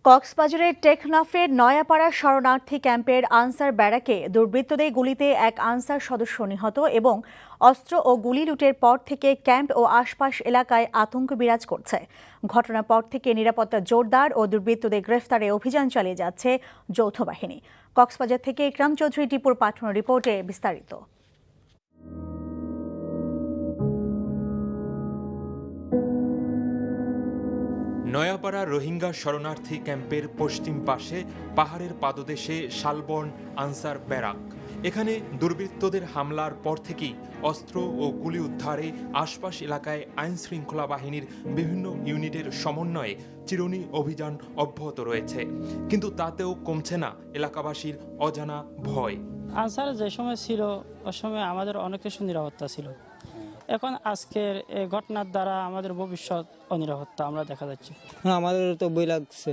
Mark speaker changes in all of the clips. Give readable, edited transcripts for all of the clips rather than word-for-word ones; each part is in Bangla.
Speaker 1: কক্সবাজারের টেকনাফের নয়াপাড়া শরণার্থী ক্যাম্পের আনসার ব্যারাকে দুর্বৃত্তদের গুলিতে এক আনসার সদস্য নিহত এবং অস্ত্র ও গুলি লুটের পর থেকে ক্যাম্প ও আশপাশ এলাকায় আতঙ্ক বিরাজ করছে। ঘটনার পর থেকে নিরাপত্তা জোরদার ও দুর্বৃত্তদের গ্রেফতারে অভিযান চালিয়ে যাচ্ছে যৌথ বাহিনী। কক্সবাজার থেকে ইকরাম চৌধুরী টিপুর পাঠানো রিপোর্টে বিস্তারিত।
Speaker 2: নয়াপাড়া রোহিঙ্গা শরণার্থী ক্যাম্পের পশ্চিম পাশে পাহাড়ের পাদদেশে শালবন আনসার ব্যারাক। এখানে দুর্বৃত্তদের হামলার পর থেকেই অস্ত্র ও গুলি উদ্ধারে আশপাশ এলাকায় আইন শৃঙ্খলা বাহিনীর বিভিন্ন ইউনিটের সমন্বয়ে চিরুনি অভিযান অব্যাহত রয়েছে, কিন্তু তাতেও কমছে না এলাকাবাসীর অজানা ভয়।
Speaker 3: আনসার যে সময় ছিল ওই সময় আমাদের অনেক কিছু নিরাপত্তা ছিল। এখন আজকের এই ঘটনার দ্বারা আমাদের ভবিষ্যৎ অনিরাপত্তা আমরা দেখা যাচ্ছে।
Speaker 4: আমাদের তো বই লাগছে,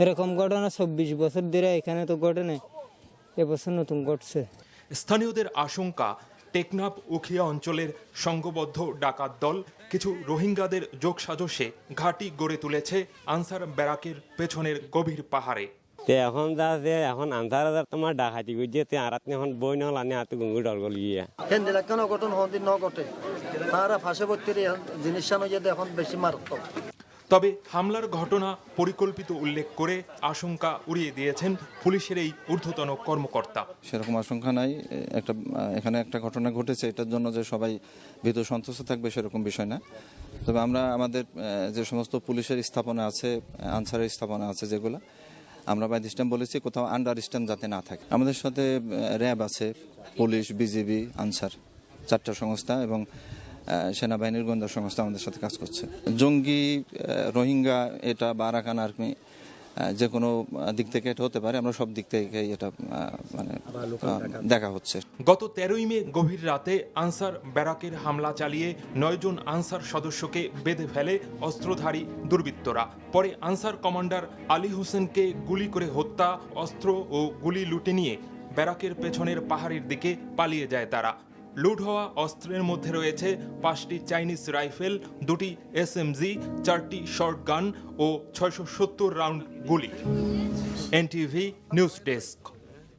Speaker 4: এরকম ঘটনা ২৪ বছর ধরে এখানে তো ঘটে নাই, এবছর নতুন ঘটছে।
Speaker 2: স্থানীয়দের আশঙ্কা, টেকনাফ উখিয়া অঞ্চলের সংঘবদ্ধ ডাকাত দল কিছু রোহিঙ্গাদের যোগসাজশে ঘাঁটি গড়ে তুলেছে আনসার ব্যারাকের পেছনের গভীর পাহাড়ে।
Speaker 5: এখন যা যে এখন আন্ধার তোমার ডাকাতি গুজিতে আর এখন বই নল আনি হাতে গুঙ্গু ডল গলিয়ে
Speaker 6: কেন্দ্রে কেন ঘটন হদিন ন ঘটে তারা ফাঁসে ভর্তির জিনিস এখন বেশি মারাত্মক।
Speaker 2: তবে হামলার ঘটনা পরিকল্পিত উল্লেখ করে আশঙ্কা উড়িয়ে দিয়েছেন পুলিশের এই ঊর্ধ্বতন কর্মকর্তা।
Speaker 7: সেরকম আশঙ্কা নাই, এখানে একটা ঘটনা ঘটেছে, এটার জন্য যে সবাই ভীত সন্ত্রস্ত থাকবে সেরকম বিষয় না। তবে আমরা আমাদের যে সমস্ত পুলিশের স্থাপনা আছে, আনসারের স্থাপনা আছে, যেগুলো আমরা বাই দিস টাইম বলেছি কোথাও আন্ডার স্ট্যাম্প যাতে না থাকে। আমাদের সাথে র্যাব আছে, পুলিশ, বিজিবি, আনসার, 4টা সংস্থা এবং সেনাবাহিনীর গোয়েন্দা সংস্থা আমাদের সাথে কাজ করছে। জঙ্গি, রোহিঙ্গা এটা বা আরাকান আর্মি যে কোনো দিক থেকে এটা হতে পারে, আমরা সব দিক থেকে এটা মানে দেখা হচ্ছে।
Speaker 2: গত 13ই মে গভীর রাতে আনসার ব্যারাকের হামলা চালিয়ে 9 জন আনসার সদস্যকে বেঁধে ফেলে অস্ত্রধারী দুর্বৃত্তরা। পরে আনসার কমান্ডার আলী হোসেনকে গুলি করে হত্যা, অস্ত্র ও গুলি লুটে নিয়ে ব্যারাকের পেছনের পাহাড়ের দিকে পালিয়ে যায় তারা। লুট হওয়া অস্ত্রের মধ্যে রয়েছে 5টি চাইনিজ রাইফেল, 2টি SMG, 4টি শর্ট গান ও 670 রাউন্ড গুলি। NTV news desk.